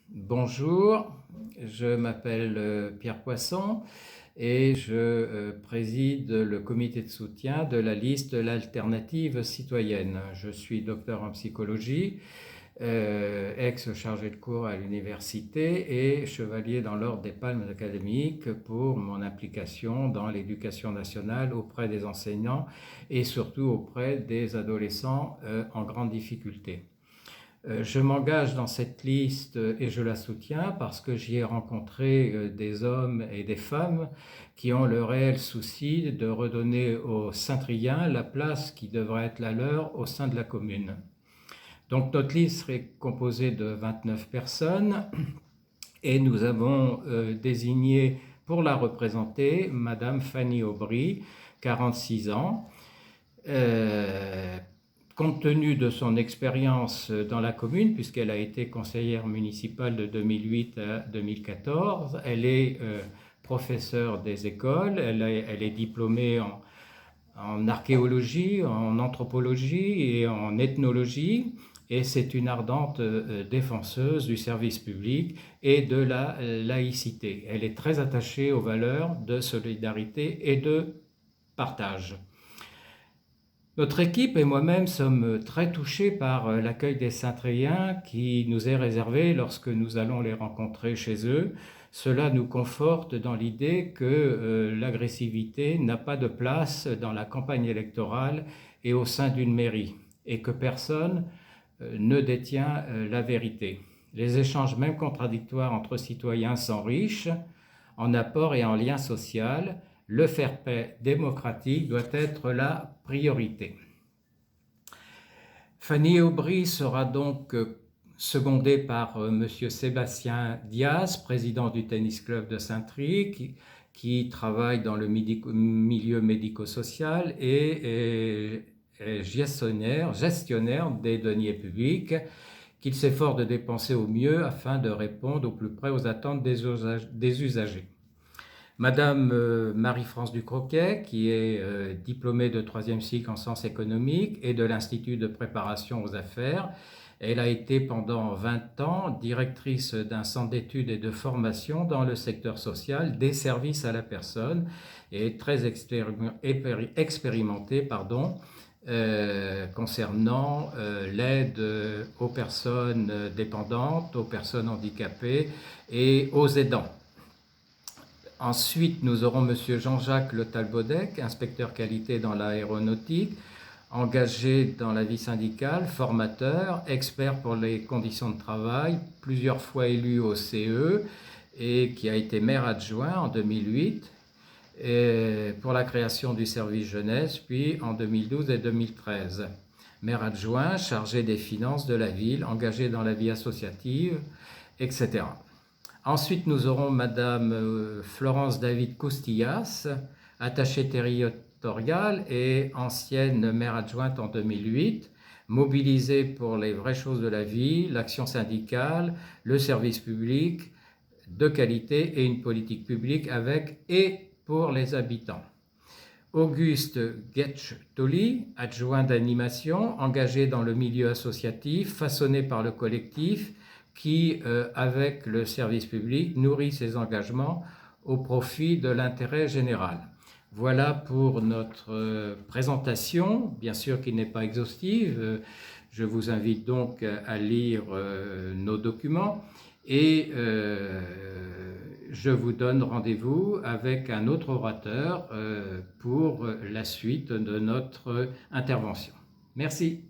Bonjour, je m'appelle Pierre Poisson et je préside le comité de soutien de la liste L'Alternative citoyenne. Je suis docteur en psychologie, ex-chargé de cours à l'université et chevalier dans l'ordre des Palmes académiques pour mon implication dans l'éducation nationale auprès des enseignants et surtout auprès des adolescents en grande difficulté. Je m'engage dans cette liste et je la soutiens parce que j'y ai rencontré des hommes et des femmes qui ont le réel souci de redonner aux Saint-Triens la place qui devrait être la leur au sein de la commune. Donc notre liste serait composée de 29 personnes et nous avons désigné pour la représenter Madame Fanny Aubry, 46 ans. Compte tenu de son expérience dans la commune, puisqu'elle a été conseillère municipale de 2008 à 2014, elle est professeure des écoles, elle est diplômée en archéologie, en anthropologie et en ethnologie, et c'est une ardente défenseuse du service public et de la laïcité. Elle est très attachée aux valeurs de solidarité et de partage. Notre équipe et moi-même sommes très touchés par l'accueil des Saint-Triens qui nous est réservé lorsque nous allons les rencontrer chez eux. Cela nous conforte dans l'idée que l'agressivité n'a pas de place dans la campagne électorale et au sein d'une mairie, et que personne ne détient la vérité. Les échanges, même contradictoires, entre citoyens s'enrichissent en apport et en lien social. Le fair-play démocratique doit être la priorité. Fanny Aubry sera donc secondée par M. Sébastien Diaz, président du tennis club de Saint-Thry, qui travaille dans le milieu médico-social et est gestionnaire des deniers publics, qu'il s'efforce de dépenser au mieux afin de répondre au plus près aux attentes des usagers. Madame Marie-France Ducroquet, qui est diplômée de 3e cycle en sciences économiques et de l'Institut de préparation aux affaires. Elle a été pendant 20 ans directrice d'un centre d'études et de formation dans le secteur social des services à la personne et très expérimentée concernant l'aide aux personnes dépendantes, aux personnes handicapées et aux aidants. Ensuite, nous aurons M. Jean-Jacques Le Talbodec, inspecteur qualité dans l'aéronautique, engagé dans la vie syndicale, formateur, expert pour les conditions de travail, plusieurs fois élu au CE et qui a été maire adjoint en 2008 pour la création du service jeunesse, puis en 2012 et 2013. Maire adjoint, chargé des finances de la ville, engagé dans la vie associative, etc. Ensuite, nous aurons Madame Florence David Coustillas, attachée territoriale et ancienne maire adjointe en 2008, mobilisée pour les vraies choses de la vie, l'action syndicale, le service public de qualité et une politique publique avec et pour les habitants. Auguste Getch-Tolly, adjoint d'animation, engagé dans le milieu associatif, façonné par le collectif, qui, avec le service public, nourrit ses engagements au profit de l'intérêt général. Voilà pour notre présentation, bien sûr qui n'est pas exhaustive. Je vous invite donc à lire nos documents et je vous donne rendez-vous avec un autre orateur pour la suite de notre intervention. Merci.